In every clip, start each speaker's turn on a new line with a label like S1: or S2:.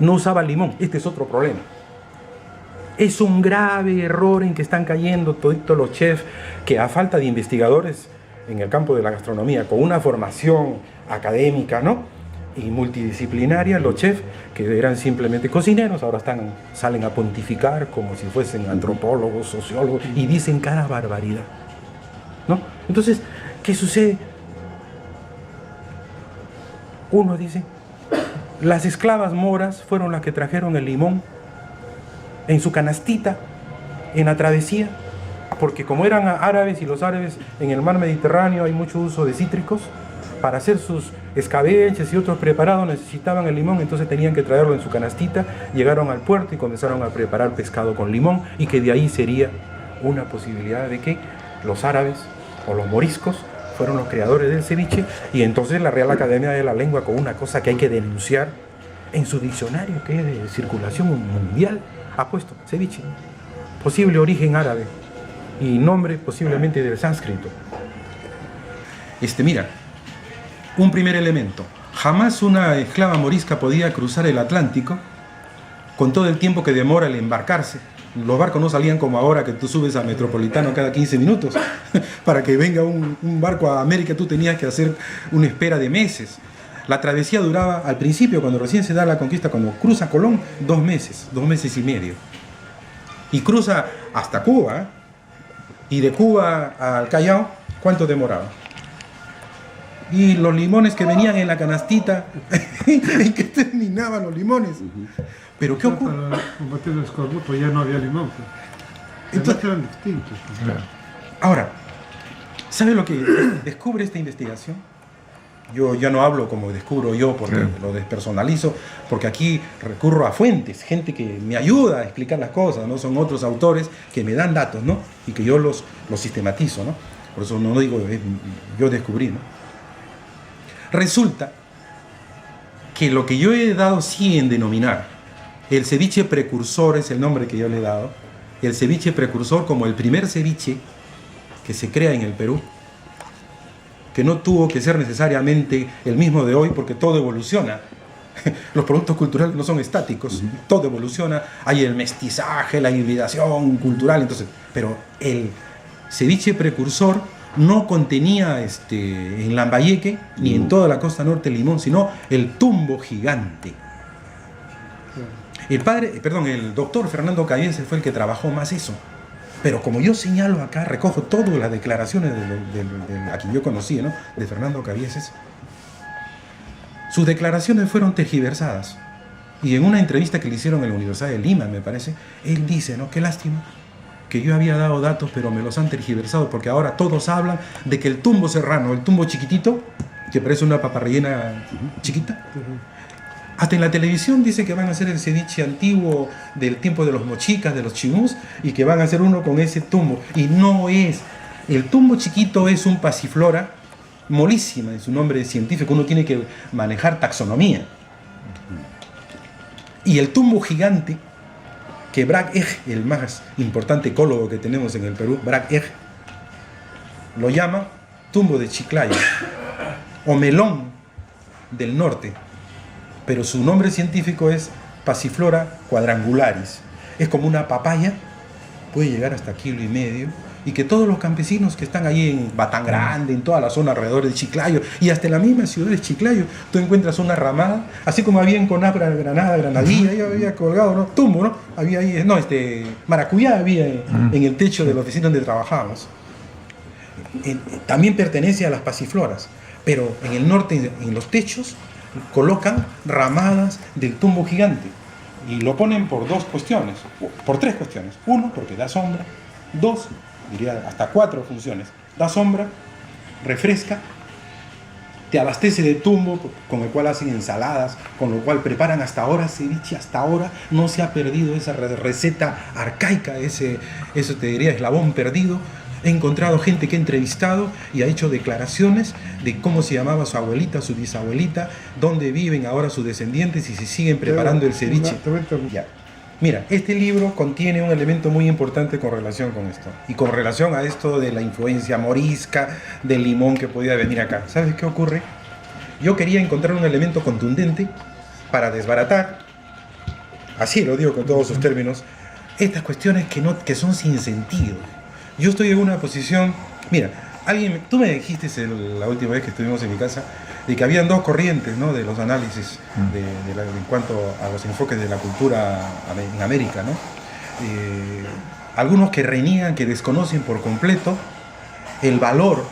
S1: no usaba limón. Este es otro problema. Es un grave error en que están cayendo toditos los chefs que, a falta de investigadores en el campo de la gastronomía, con una formación académica, ¿no?, y multidisciplinaria, los chefs que eran simplemente cocineros, ahora salen a pontificar como si fuesen antropólogos, sociólogos, y dicen cada barbaridad, ¿no? Entonces, ¿qué sucede? Uno dice, las esclavas moras fueron las que trajeron el limón en su canastita, en la travesía, porque como eran árabes, y los árabes en el mar Mediterráneo hay mucho uso de cítricos, para hacer sus escabeches y otros preparados necesitaban el limón, entonces tenían que traerlo en su canastita. Llegaron al puerto y comenzaron a preparar pescado con limón, y que de ahí sería una posibilidad de que los árabes o los moriscos fueron los creadores del ceviche. Y entonces la Real Academia de la Lengua, con una cosa que hay que denunciar en su diccionario, que es de circulación mundial, ha puesto ceviche, posible origen árabe y nombre posiblemente del sánscrito. Mira, un primer elemento: jamás una esclava morisca podía cruzar el Atlántico con todo el tiempo que demora el embarcarse. Los barcos no salían como ahora, que tú subes a Metropolitano cada 15 minutos. Para que venga un barco a América tú tenías que hacer una espera de meses. La travesía duraba, al principio, cuando recién se da la conquista, cuando cruza Colón, 2 meses y medio. Y cruza hasta Cuba, ¿eh? Y de Cuba al Callao, ¿cuánto demoraba? Y los limones que venían en la canastita, ¿en qué terminaban los limones? Pero ¿qué ocurre?
S2: Para combatir el escorbuto ya no había limón. Entonces eran distintos.
S1: Ahora, ¿sabe lo que descubre esta investigación? Yo ya no hablo como descubro yo, porque lo despersonalizo, porque aquí recurro a fuentes, gente que me ayuda a explicar las cosas, ¿no? Son otros autores que me dan datos, ¿no? Y que yo los sistematizo, ¿no? Por eso no digo yo descubrí, ¿no? Resulta que lo que yo he dado sí en denominar el ceviche precursor, es el nombre que yo le he dado, el ceviche precursor como el primer ceviche que se crea en el Perú, que no tuvo que ser necesariamente el mismo de hoy, porque todo evoluciona. Los productos culturales no son estáticos, todo evoluciona, hay el mestizaje, la hibridación cultural, entonces, pero el ceviche precursor no contenía en Lambayeque ni en toda la costa norte limón, sino el tumbo gigante. El doctor Fernando Cabieces fue el que trabajó más eso. Pero como yo señalo acá, recojo todas las declaraciones a quien yo conocí, ¿no?, de Fernando Cabieces. Sus declaraciones fueron tergiversadas. Y en una entrevista que le hicieron en la Universidad de Lima, me parece, él dice, ¿no?, qué lástima que yo había dado datos, pero me los han tergiversado, porque ahora todos hablan de que el tumbo serrano, el tumbo chiquitito, que parece una papa rellena chiquita, hasta en la televisión dice que van a hacer el ceviche antiguo del tiempo de los mochicas, de los chimús, y que van a hacer uno con ese tumbo. Y no es. El tumbo chiquito es un Passiflora molísima en su nombre científico. Uno tiene que manejar taxonomía. Y el tumbo gigante, que Bragg Egg, el más importante ecólogo que tenemos en el Perú, Bragg Egg, lo llama tumbo de Chiclayo o melón del norte. Pero su nombre científico es Passiflora quadrangularis. Es como una papaya, puede llegar hasta 1,5 kilos, y que todos los campesinos que están ahí en Batán Grande, en toda la zona alrededor de Chiclayo, y hasta en la misma ciudad de Chiclayo, tú encuentras una ramada, así como había en Conabra, Granada, Granadilla, ahí había colgado, ¿no?, tumbo, ¿no? Había ahí, maracuyá había en el techo de la oficina donde trabajábamos. También pertenece a las pasifloras, pero en el norte, en los techos, colocan ramadas del tumbo gigante, y lo ponen por 3 cuestiones. 1, porque da sombra. 2, diría hasta 4 funciones. Da sombra, refresca, te abastece de tumbo, con el cual hacen ensaladas, con lo cual preparan hasta ahora ceviche. Hasta ahora no se ha perdido esa receta arcaica, eso te diría eslabón perdido. He encontrado gente que he entrevistado y ha hecho declaraciones de cómo se llamaba su abuelita, su bisabuelita, dónde viven ahora sus descendientes y si siguen preparando el ceviche. Ya. Mira, este libro contiene un elemento muy importante con relación con esto. Y con relación a esto de la influencia morisca, del limón que podía venir acá. ¿Sabes qué ocurre? Yo quería encontrar un elemento contundente para desbaratar así lo digo con todos sus términos, estas cuestiones que son sin sentido. Yo estoy en una posición, mira, tú me dijiste la última vez que estuvimos en mi casa, de que habían dos corrientes, ¿no?, de los análisis en cuanto a los enfoques de la cultura en América, ¿no? Algunos que reniegan, que desconocen por completo el valor,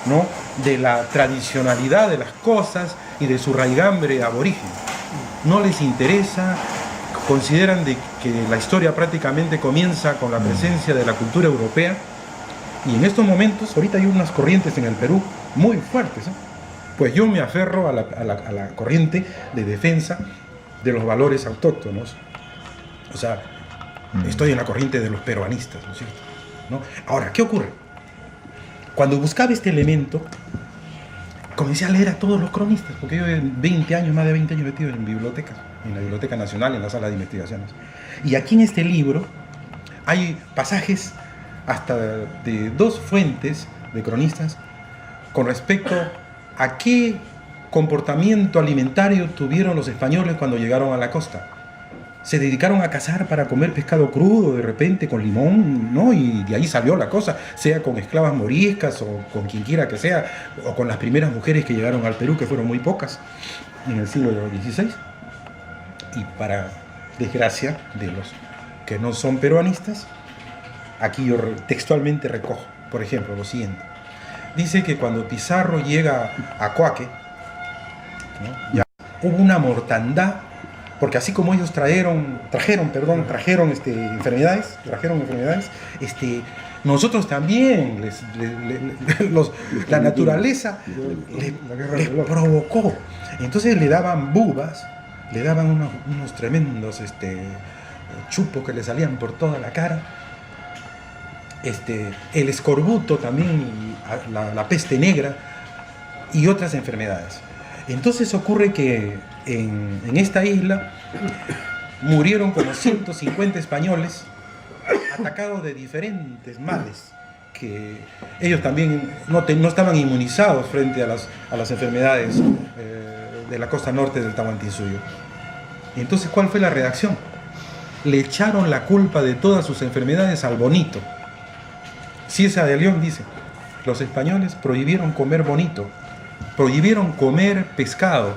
S1: ¿no?, de la tradicionalidad de las cosas y de su raigambre aborigen. No les interesa, consideran de que la historia prácticamente comienza con la presencia de la cultura europea, y en estos momentos, ahorita hay unas corrientes en el Perú muy fuertes, ¿eh? Pues yo me aferro a la corriente de defensa de los valores autóctonos. O sea, estoy en la corriente de los peruanistas, ¿no es cierto? ¿No? Ahora, ¿qué ocurre? Cuando buscaba este elemento, comencé a leer a todos los cronistas, porque yo he 20 años, más de 20 años metido en bibliotecas, en la Biblioteca Nacional, en la sala de investigaciones. Y aquí en este libro hay pasajes hasta de dos fuentes de cronistas con respecto a qué comportamiento alimentario tuvieron los españoles cuando llegaron a la costa. Se dedicaron a cazar para comer pescado crudo de repente con limón, ¿no? Y de ahí salió la cosa, sea con esclavas moriscas o con quien quiera que sea, o con las primeras mujeres que llegaron al Perú, que fueron muy pocas en el siglo XVI. Y para desgracia de los que no son peruanistas, aquí yo textualmente recojo, por ejemplo, lo siguiente. Dice que cuando Pizarro llega a Coaque, ¿no?, ya hubo una mortandad, porque así como ellos trajeron enfermedades, nosotros también la naturaleza les provocó. Entonces le daban bubas, le daban unos tremendos chupos que le salían por toda la cara. El escorbuto también, la peste negra y otras enfermedades. Entonces ocurre que en esta isla murieron como 150 españoles atacados de diferentes males, que ellos también no estaban inmunizados frente a las enfermedades de la costa norte del Tahuantinsuyo. Entonces, ¿cuál fue la reacción? Le echaron la culpa de todas sus enfermedades al bonito. Ciesa de León dice: los españoles prohibieron comer bonito, prohibieron comer pescado,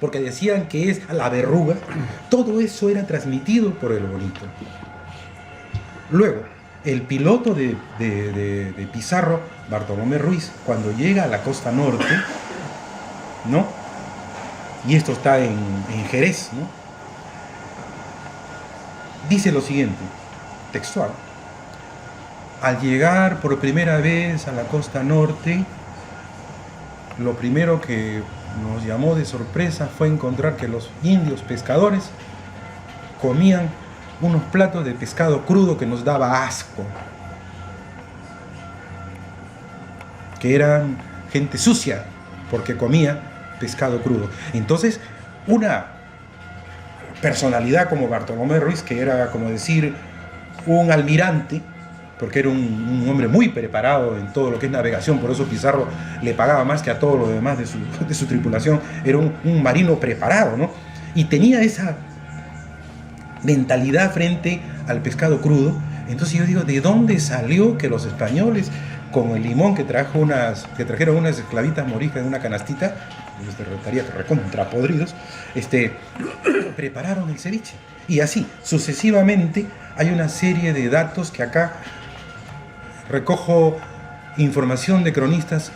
S1: porque decían que es la verruga. Todo eso era transmitido por el bonito. Luego, el piloto de Pizarro, Bartolomé Ruiz, cuando llega a la costa norte, ¿no?, y esto está en Jerez, ¿no?, dice lo siguiente, textual: al llegar por primera vez a la costa norte, lo primero que nos llamó de sorpresa fue encontrar que los indios pescadores comían unos platos de pescado crudo que nos daba asco, que eran gente sucia porque comía pescado crudo. Entonces, una personalidad como Bartolomé Ruiz, que era como decir un almirante, porque era un hombre muy preparado en todo lo que es navegación, por eso Pizarro le pagaba más que a todos los demás de su tripulación, era un marino preparado, ¿no? Y tenía esa mentalidad frente al pescado crudo. Entonces yo digo, ¿de dónde salió que los españoles, con el limón que trajeron unas esclavitas moriscas en una canastita, estaría recontra podridos, prepararon el ceviche? Y así, sucesivamente, hay una serie de datos que acá recojo información de cronistas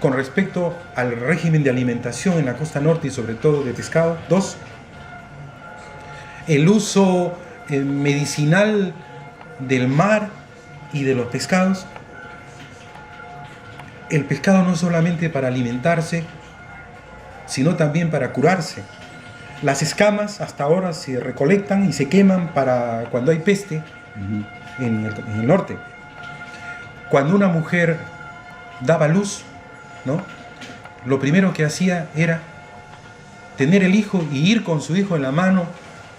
S1: con respecto al régimen de alimentación en la costa norte y sobre todo de pescado. 2. El uso medicinal del mar y de los pescados. El pescado no solamente para alimentarse, sino también para curarse. Las escamas hasta ahora se recolectan y se queman para cuando hay peste en el norte. Cuando una mujer daba luz, ¿no?, lo primero que hacía era tener el hijo y ir con su hijo en la mano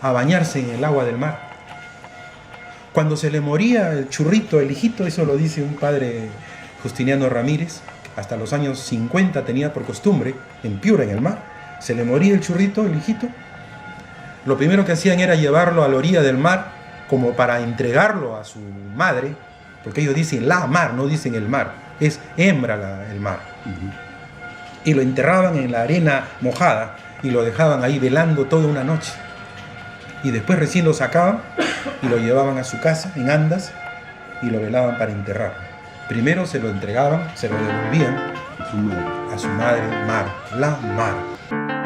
S1: a bañarse en el agua del mar. Cuando se le moría el churrito, el hijito, eso lo dice un padre, Justiniano Ramírez, hasta los años 50 tenía por costumbre, en Piura, en el mar, se le moría el churrito, el hijito, lo primero que hacían era llevarlo a la orilla del mar como para entregarlo a su madre, porque ellos dicen la mar, no dicen el mar, es hembra el mar. Y lo enterraban en la arena mojada y lo dejaban ahí velando toda una noche. Y después recién lo sacaban y lo llevaban a su casa en andas y lo velaban para enterrarlo. Primero se lo entregaban, se lo devolvían a su madre Mar, la Mar.